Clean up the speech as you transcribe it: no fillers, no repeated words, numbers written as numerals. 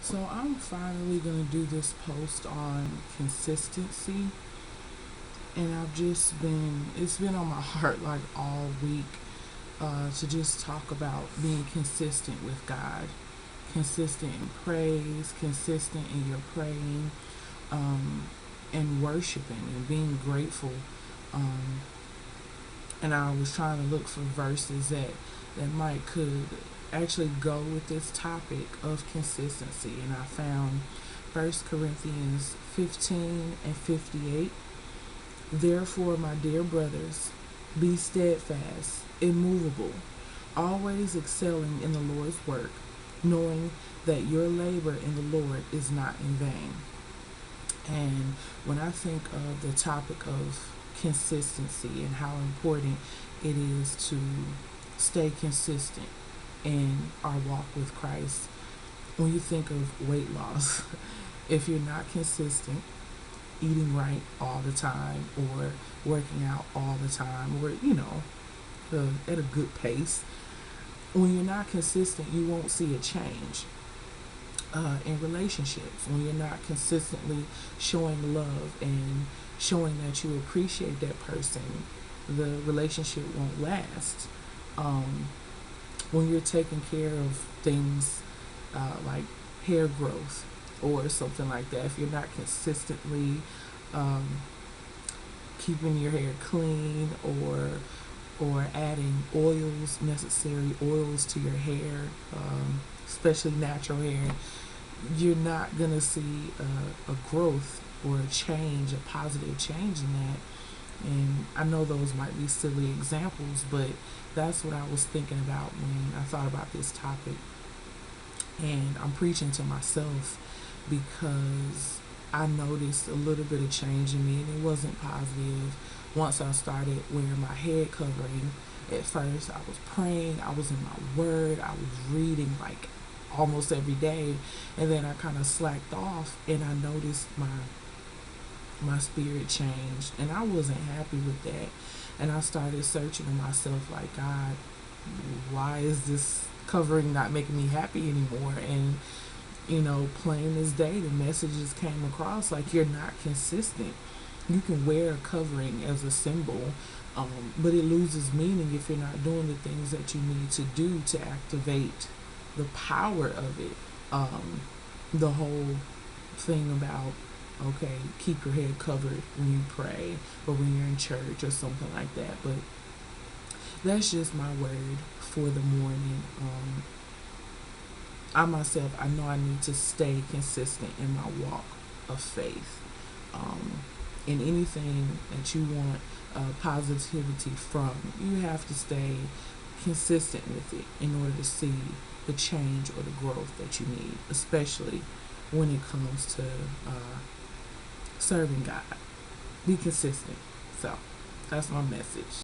So I'm finally gonna do this post on consistency, and it's been on my heart like all week to just talk about being consistent with God, consistent in praise, consistent in your praying, um, and worshiping and being grateful. Um, and I was trying to look for verses that might could actually go with this topic of consistency, and I found 1 Corinthians 15:58. Therefore, my dear brothers, be steadfast, immovable, always excelling in the Lord's work, knowing that your labor in the Lord is not in vain. And when I think of the topic of consistency and how important it is to stay consistent in our walk with Christ, when you think of weight loss, if you're not consistent, eating right all the time or working out all the time or, at a good pace, when you're not consistent, you won't see a change. In relationships, when you're not consistently showing love and showing that you appreciate that person, the relationship won't last. Um, when you're taking care of things like hair growth or something like that, if you're not consistently um, keeping your hair clean or adding necessary oils to your hair, especially natural hair, you're not going to see a growth or a change, a positive change in that. And I know those might be silly examples, but that's what I was thinking about when I thought about this topic. And I'm preaching to myself because I noticed a little bit of change in me, and it wasn't positive. Once I started wearing my head covering, at first I was praying, I was in my word, I was reading like almost every day, and then I kind of slacked off, and I noticed my spirit changed, and I wasn't happy with that. And I started searching to myself like, God, why is this covering not making me happy anymore? And plain as day, the messages came across like, you're not consistent. You can wear a covering as a symbol, but it loses meaning if you're not doing the things that you need to do to activate the power of it. The whole thing about, okay, keep your head covered when you pray or when you're in church or something like that. But that's just my word for the morning. I know I need to stay consistent in my walk of faith. Um, in anything that you want positivity from, you have to stay consistent with it in order to see the change or the growth that you need, especially when it comes to serving God. Be consistent. So that's my message.